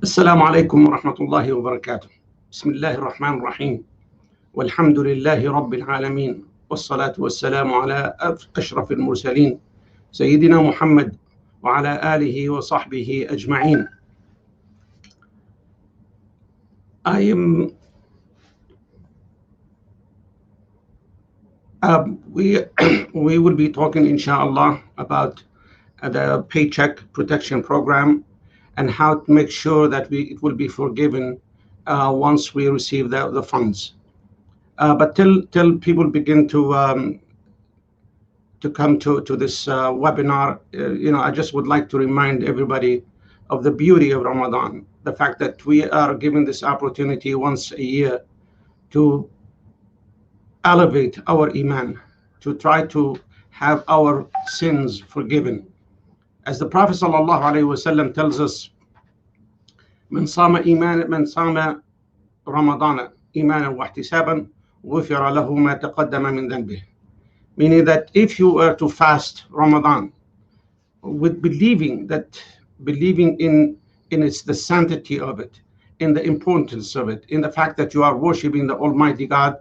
السلام عليكم ورحمة الله وبركاته. بسم الله الرحمن الرحيم، والحمد لله رب العالمين، والصلاة والسلام على أشرف المرسلين سيدنا محمد وعلى آله وصحبه أجمعين. We will be talking, inshallah, about the Paycheck Protection Program and how to make sure that it will be forgiven once we receive the funds. But till people begin to come to this webinar, I just would like to remind everybody of the beauty of Ramadan, the fact that we are given this opportunity once a year to elevate our iman, to try to have our sins forgiven. As the Prophet ﷺ tells us, من صام رمضان إيمانا واحتسابا غفر له ما تقدم من ذنبه. Meaning that if you were to fast Ramadan with believing in its the sanctity of it, in the importance of it, in the fact that you are worshiping the Almighty God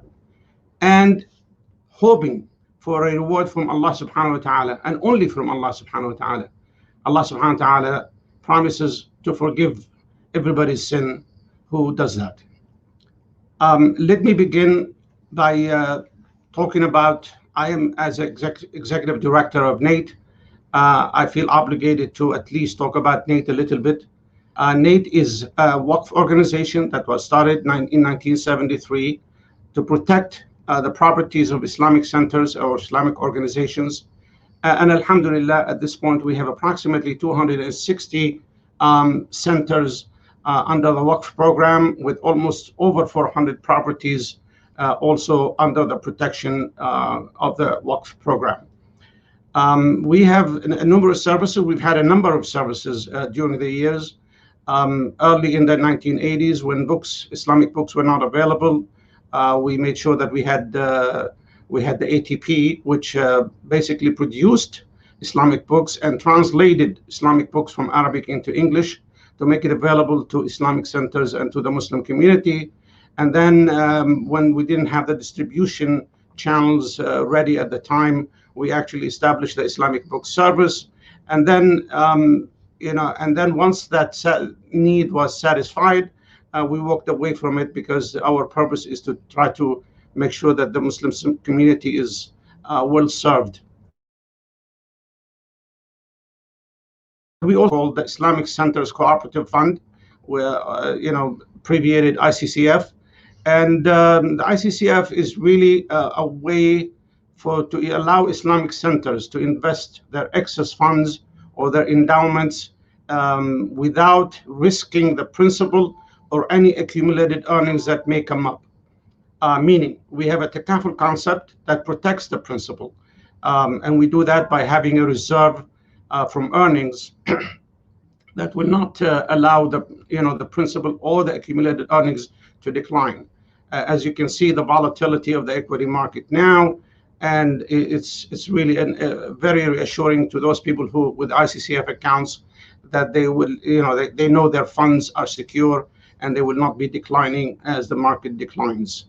and hoping for a reward from Allah subhanahu wa ta'ala, and only from Allah subhanahu wa ta'ala. Allah subhanahu wa ta'ala promises to forgive everybody's sin who does that. Let me begin by talking about, I am as executive director of NAIT. I feel obligated to at least talk about NAIT a little bit. NAIT is a Waqf organization that was started in 1973 to protect the properties of Islamic centers or Islamic organizations. And alhamdulillah, at this point, we have approximately 260 centers under the Waqf program, with almost over 400 properties also under the protection of the Waqf program. We have a number of services. We've had a number of services during the years. Early in the 1980s, when Islamic books were not available, we made sure that we had the ATP, which basically produced Islamic books and translated Islamic books from Arabic into English to make it available to Islamic centers and to the Muslim community. And then when we didn't have the distribution channels ready at the time, we actually established the Islamic book service. And then, once that need was satisfied, we walked away from it, because our purpose is to try to make sure that the Muslim community is well served. We also call the Islamic Centers Cooperative Fund, where abbreviated ICCF, and the ICCF is really a way to allow Islamic centers to invest their excess funds or their endowments without risking the principal or any accumulated earnings that may come up. Meaning, we have a takaful concept that protects the principal, and we do that by having a reserve from earnings that will not allow the principal or the accumulated earnings to decline. As you can see, the volatility of the equity market now, and it's really very reassuring to those people who with ICCF accounts that they will they know their funds are secure and they will not be declining as the market declines.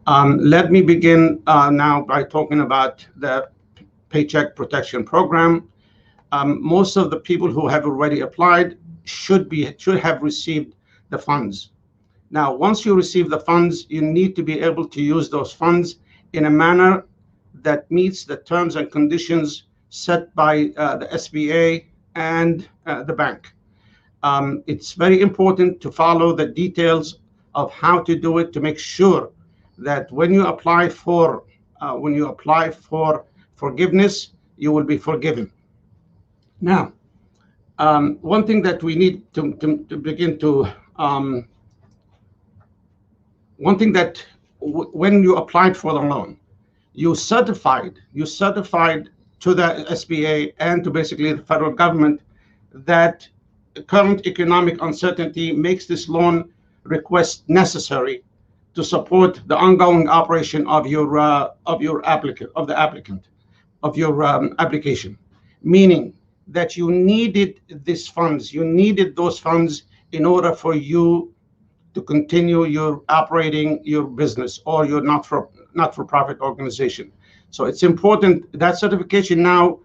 Let me begin now by talking about the Paycheck Protection Program. Most of the people who have already applied should have received the funds. Now, once you receive the funds, you need to be able to use those funds in a manner that meets the terms and conditions set by the SBA and the bank. It's very important to follow the details of how to do it, to make sure that when you apply for forgiveness, you will be forgiven. Now, one thing that we need to begin to, when you applied for the loan, you certified to the SBA and to basically the federal government that current economic uncertainty makes this loan request necessary to support the ongoing operation of your application, meaning that you needed those funds in order for you to continue your operating your business or your not-for-profit organization. So it's important that certification now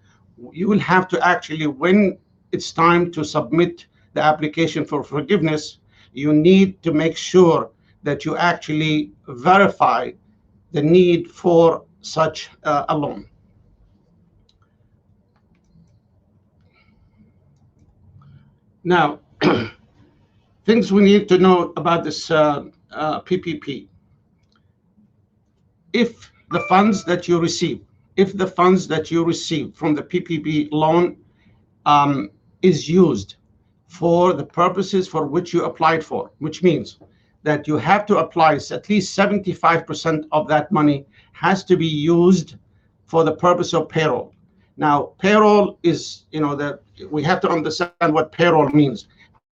you will have to actually, when it's time to submit the application for forgiveness, you need to make sure that you actually verify the need for such a loan. Now, things we need to know about this PPP. If the funds that you receive, from the PPP loan is used for the purposes for which you applied for, which means that you have to apply at least 75% of that money has to be used for the purpose of payroll. Now, payroll is, we have to understand what payroll means.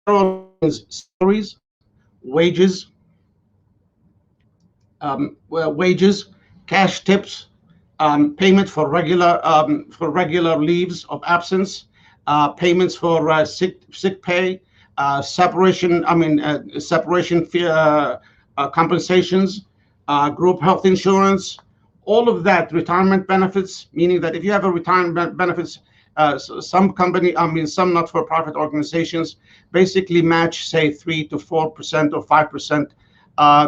Payroll means salaries, wages, cash tips, payment for regular leaves of absence, payments for sick pay, separation fee, compensations, group health insurance, all of that, retirement benefits, meaning that if you have a retirement benefits, some not-for-profit organizations basically match, say, 3 to 4% or 5%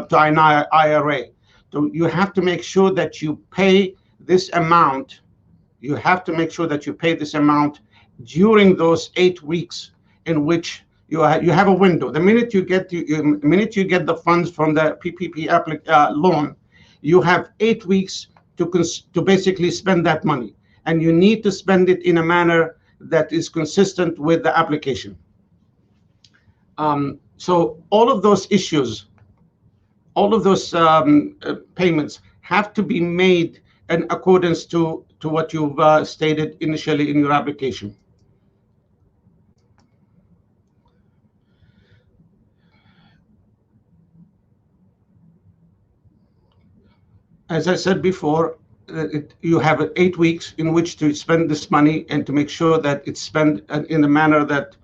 to an IRA. So you have to make sure that you pay this amount. You have to make sure that you pay this amount during those 8 weeks in which you have a window. The minute you get the funds from the PPP loan, you have 8 weeks to basically spend that money, and you need to spend it in a manner that is consistent with the application. So all of those issues, all of those payments have to be made in accordance to what you've stated initially in your application. As I said before, you have 8 weeks in which to spend this money and to make sure that it's spent in a manner that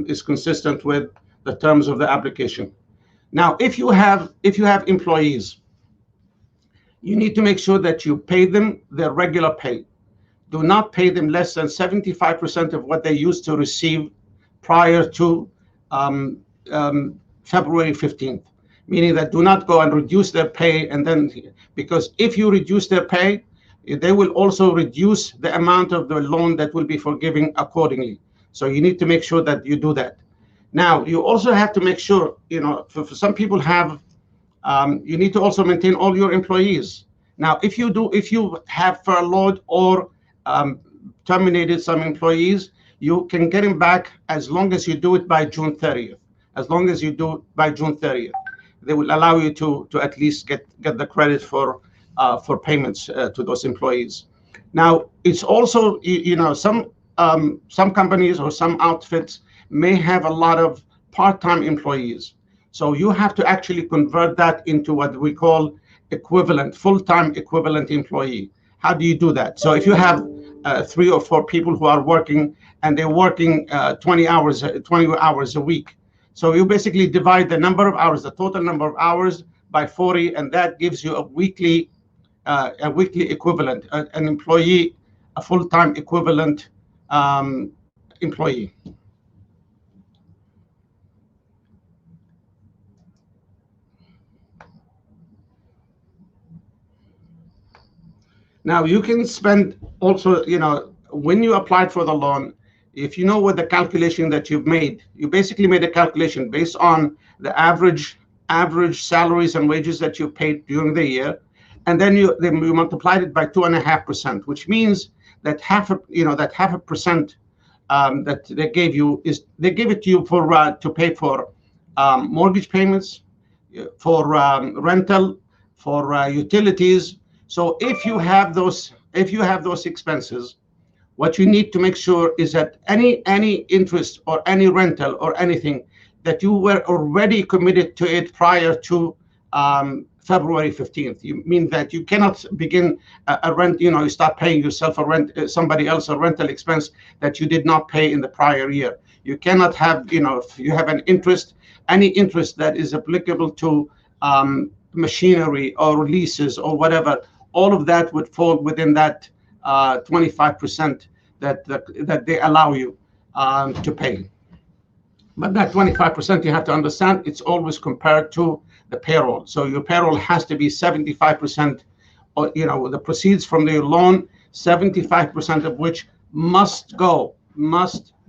is consistent with the terms of the application. Now, if you have employees, you need to make sure that you pay them their regular pay. Do not pay them less than 75% of what they used to receive prior to February 15th. Meaning that do not go and reduce their pay, and then, because if you reduce their pay, they will also reduce the amount of the loan that will be forgiven accordingly. So you need to make sure that you do that. Now, you also have to make sure, for some people you need to also maintain all your employees. Now, if you have furloughed or terminated some employees, you can get them back as long as you do it by June 30th. As long as you do it by June 30th. They will allow you to at least get the credit for payments to those employees. Now, it's also, some companies or some outfits may have a lot of part-time employees. So you have to actually convert that into what we call full-time equivalent employee. How do you do that? So if you have 3 or 4 people who are working and they're working 20 hours a week, so you basically divide the number of hours, the total number of hours, by 40, and that gives you a weekly equivalent, an employee, a full-time equivalent employee. Now you can spend also, when you applied for the loan, if you know what the calculation that you've made, you basically made a calculation based on the average salaries and wages that you paid during the year, and then you multiplied it by 2.5%, which means that half a percent that they gave you they give it to you to pay for mortgage payments, for rental, for utilities. So if you have those expenses, what you need to make sure is that any interest or any rental or anything that you were already committed to it prior to February 15th. You mean that you cannot begin a rent, you start paying yourself a rent, somebody else a rental expense that you did not pay in the prior year. You cannot have, if you have an interest, any interest that is applicable to machinery or leases or whatever, all of that would fall within that 25% that they allow you to pay. But that 25%, you have to understand, it's always compared to the payroll. So your payroll has to be 75%, or the proceeds from your loan, 75% of which must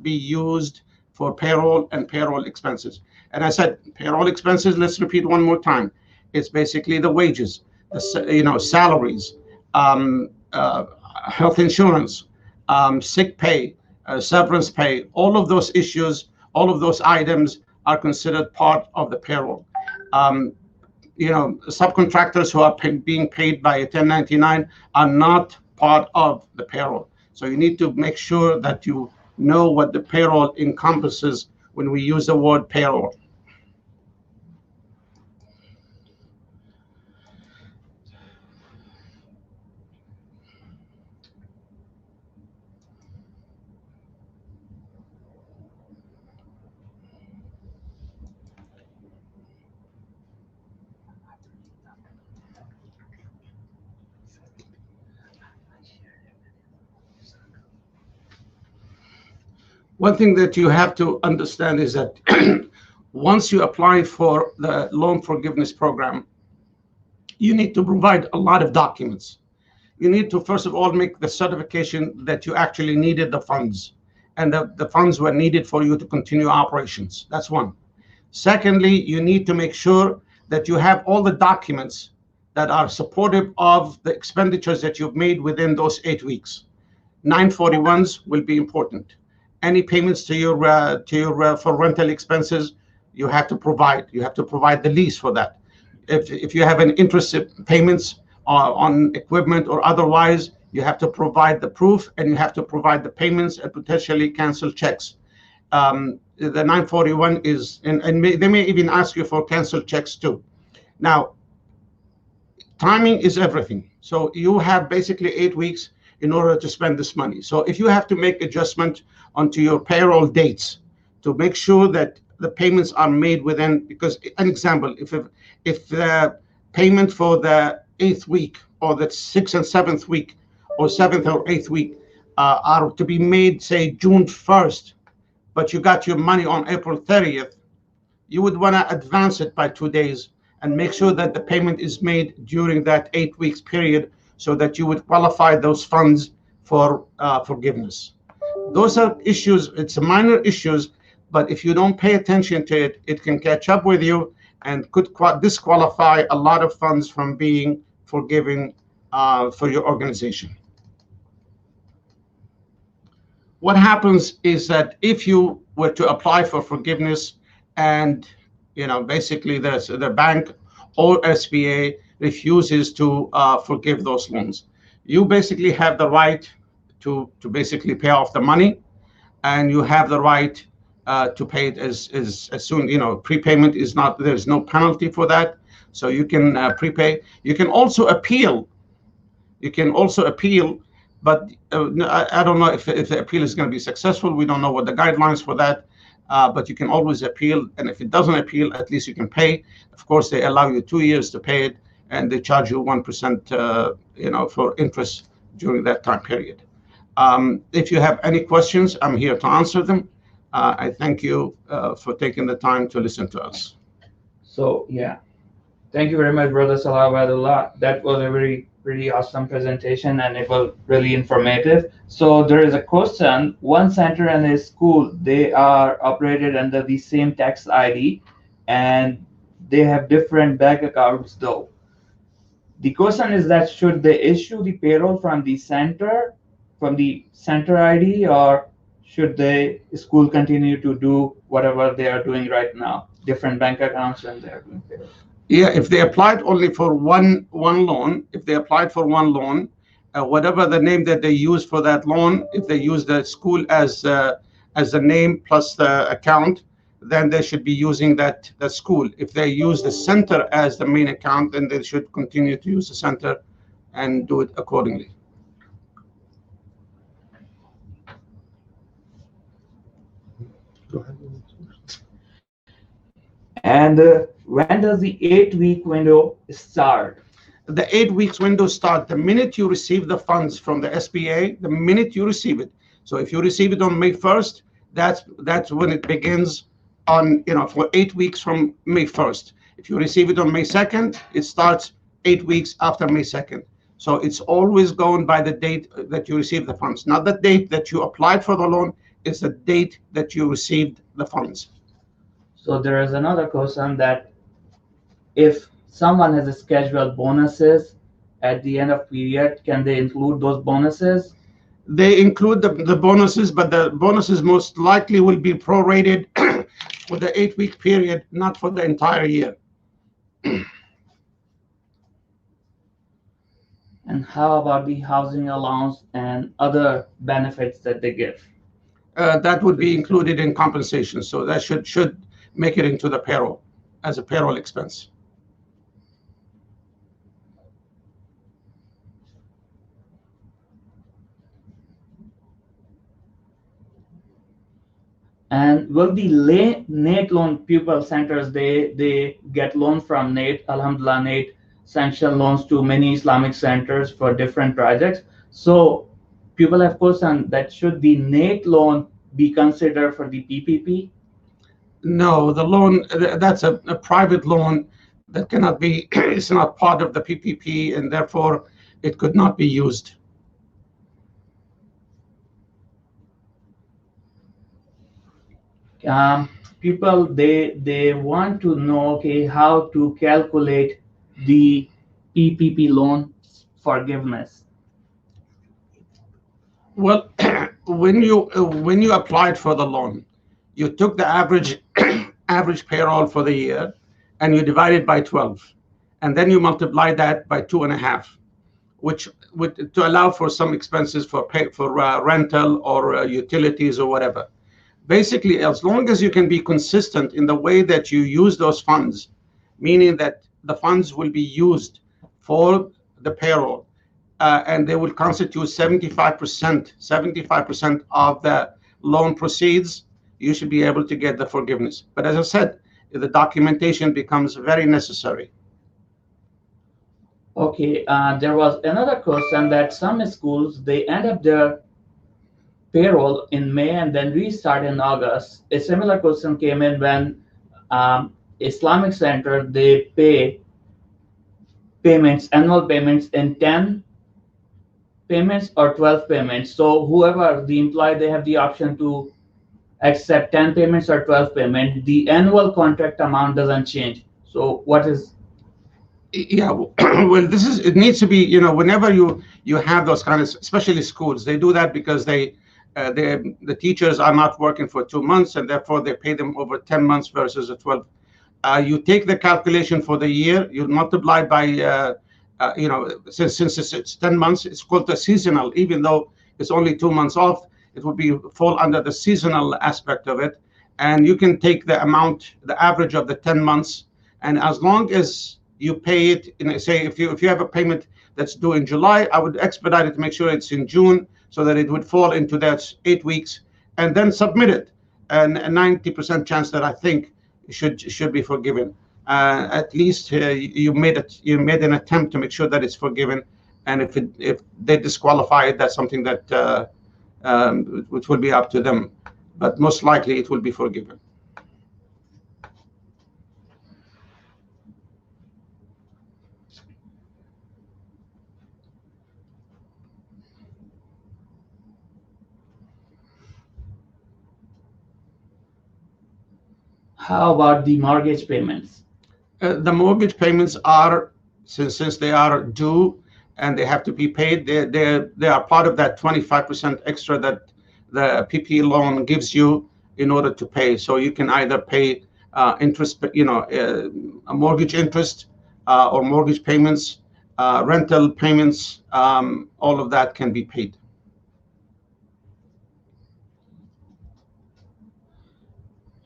be used for payroll and payroll expenses. And I said payroll expenses. Let's repeat one more time. It's basically the wages, salaries, health insurance, sick pay, severance pay. All of those issues, all of those items are considered part of the payroll. Subcontractors who are being paid by a 1099 are not part of the payroll. So you need to make sure that you know what the payroll encompasses when we use the word payroll. One thing that you have to understand is that once you apply for the loan forgiveness program, you need to provide a lot of documents. You need to, first of all, make the certification that you actually needed the funds and the funds were needed for you to continue operations. That's one. Secondly, you need to make sure that you have all the documents that are supportive of the expenditures that you've made within those 8 weeks. 941s will be important. Any payments to your for rental expenses, you have to provide. You have to provide the lease for that. If you have an interest payments on equipment or otherwise, you have to provide the proof and you have to provide the payments and potentially cancel checks. The 941 is, and they may even ask you for canceled checks too. Now, timing is everything. So you have basically 8 weeks in order to spend this money. So if you have to make adjustment onto your payroll dates to make sure that the payments are made within, because an example, if the payment for the 8th week or the 6th and 7th week or 7th or 8th week are to be made, say, June 1st, but you got your money on April 30th, you would want to advance it by 2 days and make sure that the payment is made during that 8 weeks period so that you would qualify those funds for forgiveness. Those are issues, it's minor issues, but if you don't pay attention to it, it can catch up with you and could disqualify a lot of funds from being forgiven for your organization. What happens is that if you were to apply for forgiveness and basically the bank or SBA refuses to forgive those loans, you basically have the right to basically pay off the money, and you have the right to pay it as soon. Prepayment is not, there's no penalty for that, so you can prepay. You can also appeal. But I don't know if the appeal is going to be successful. We don't know what the guidelines for that, but you can always appeal, and if it doesn't appeal, at least you can pay. Of course, they allow you 2 years to pay it, and they charge you 1%, for interest during that time period. If you have any questions, I'm here to answer them. I thank you for taking the time to listen to us. So yeah, thank you very much, Brother Salah Obeidallah. That was a pretty awesome presentation, and it was really informative. So there is a question: one center and a school, they are operated under the same tax ID, and they have different bank accounts though. The question is that should they issue the payroll from the center ID, or should the school continue to do whatever they are doing right now, different bank accounts, and they are doing payroll? Yeah, if they applied only for one loan, whatever the name that they use for that loan, if they use the school as the name plus the account, then they should be using that school. If they use the center as the main account, then they should continue to use the center and do it accordingly. Go ahead. And when does the 8-week window start? The 8 weeks window start the minute you receive the funds from the SBA, the minute you receive it. So if you receive it on May 1st, that's when it begins on, for 8 weeks from May 1st. If you receive it on May 2nd, it starts 8 weeks after May 2nd. So it's always going by the date that you receive the funds, not the date that you applied for the loan, it's the date that you received the funds. So there is another question that if someone has scheduled bonuses at the end of period, can they include those bonuses? They include the bonuses, but the bonuses most likely will be prorated for the 8 week period, not for the entire year. And how about the housing allowance and other benefits that they give? That would be included in compensation. So that should make it into the payroll as a payroll expense. And will the NAIT loan pupil centers, they get loans from NAIT, Alhamdulillah, NAIT sanction loans to many Islamic centers for different projects. So people have questioned that should the NAIT loan be considered for the PPP? No, the loan, that's a private loan that cannot be, it's not part of the PPP, and therefore it could not be used. People, they want to know, okay, how to calculate the PPP loan forgiveness. Well, when you applied for the loan, you took the average average payroll for the year, and you divide it by 12, and then you multiply that by 2.5, which would to allow for some expenses for rental or utilities or whatever. Basically, as long as you can be consistent in the way that you use those funds, meaning that the funds will be used for the payroll, and they will constitute 75% of the loan proceeds, you should be able to get the forgiveness. But as I said, the documentation becomes very necessary. Okay, there was another question that some schools, they end up their payroll in May and then restart in August. A similar question came in when Islamic Center, they pay annual payments in 10 payments or 12 payments. So whoever the employee, they have the option to accept 10 payments or 12 payments. The annual contract amount doesn't change. So what is? Yeah, well, it needs to be, whenever you have those kind of, especially schools, they do that because the teachers are not working for 2 months, and therefore they pay them over 10 months versus a 12. You take the calculation for the year, you multiply by, since it's 10 months, it's called the seasonal. Even though it's only 2 months off, it would fall under the seasonal aspect of it. And you can take the amount, the average of the 10 months, and as long as you pay it, say if you have a payment that's due in July, I would expedite it to make sure it's in June, so that it would fall into that 8 weeks, and then submit it. And a 90% chance that I think should be forgiven. At least you made an attempt to make sure that it's forgiven, and if they disqualify it, that's something that which will be up to them. But most likely it will be forgiven. How about the mortgage payments? The mortgage payments are, since they are due and they have to be paid, they are part of that 25% extra that the PPP loan gives you in order to pay. So you can either pay interest, a mortgage interest, or mortgage payments, rental payments, all of that can be paid.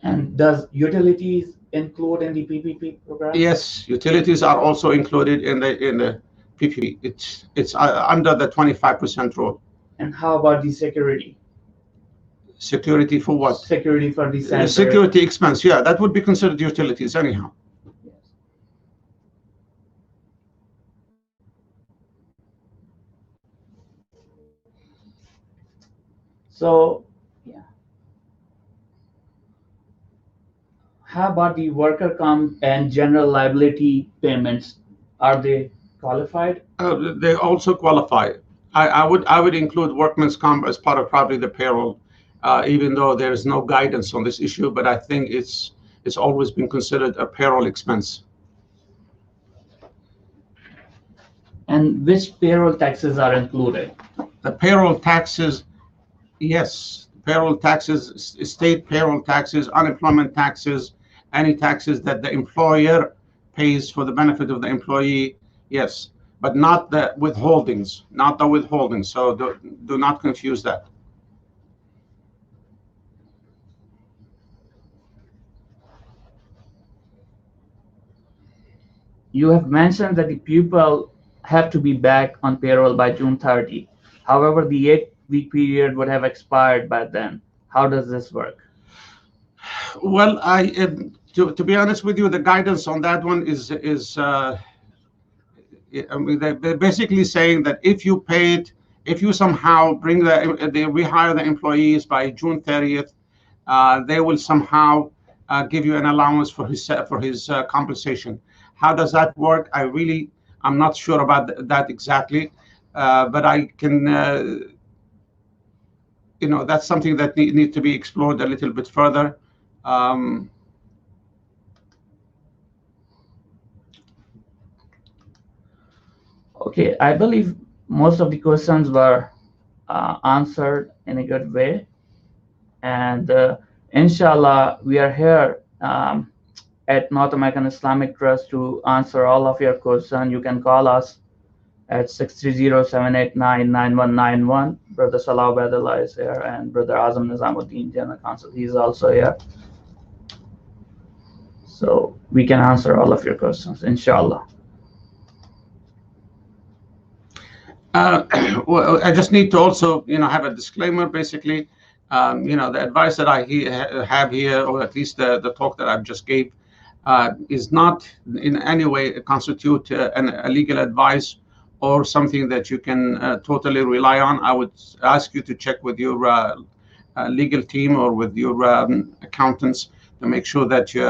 And does utilities include in the PPP program? Yes, utilities are also included in the PPP. It's under the 25% rule. And how about the security? Security for what? Security for the center. Security expense. Yeah, that would be considered utilities anyhow. Yes. So, yeah. How about the worker comp and general liability payments? Are they qualified? They also qualify. I would include workman's comp as part of probably the payroll, even though there is no guidance on this issue. But I think it's always been considered a payroll expense. And which payroll taxes are included? The payroll taxes, yes, payroll taxes, state payroll taxes, unemployment taxes, any taxes that the employer pays for the benefit of the employee, yes, but not the withholdings, not the withholdings. So do not confuse that. You have mentioned that the people have to be back on payroll by June 30. However, the 8-week period would have expired by then. How does this work? Well, to be honest with you, the guidance on that one is I mean, they're basically saying that if you somehow they rehire the employees by June 30th, they will somehow give you an allowance for his compensation. How does that work? I'm not sure about that exactly, but I can, that's something that needs to be explored a little bit further. Okay, I believe most of the questions were answered in a good way. And inshallah, we are here at North American Islamic Trust to answer all of your questions. You can call us at 630-789-9191. Brother Salah Obeidallah is here, and Brother Azam Nizamuddin, General Counsel, he's also here. So we can answer all of your questions, inshallah. Well, I just need to also, have a disclaimer. Basically, the advice that I have here, or at least the talk that I've just gave, is not in any way constitute a legal advice or something that you can totally rely on. I would ask you to check with your legal team or with your accountants to make sure that you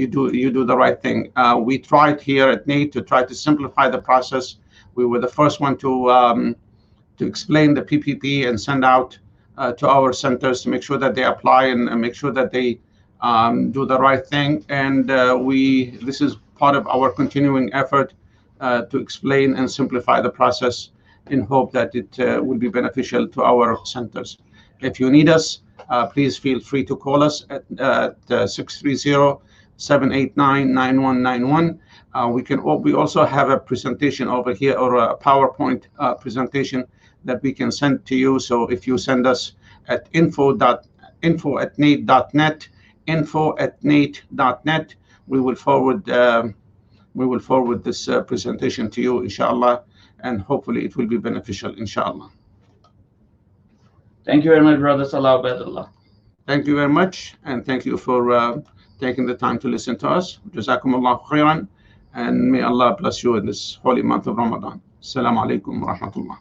do the right thing. We tried here at NAIT to try to simplify the process. We were the first one to explain the PPP and send out to our centers to make sure that they apply and make sure that they do the right thing. And this is part of our continuing effort to explain and simplify the process in hope that it will be beneficial to our centers. If you need us, please feel free to call us at 630-789-9191. We also have a presentation over here, or a PowerPoint presentation that we can send to you. So if you send us at info@nait.net, info@nait.net, we will forward this presentation to you, inshallah, and hopefully it will be beneficial, inshallah. Thank you very much, Brother Salah Obeidallah. Thank you very much, and thank you for taking the time to listen to us. Jazakumullah khairan, and may Allah bless you in this holy month of Ramadan. Assalamu alaikum wa rahmatullah.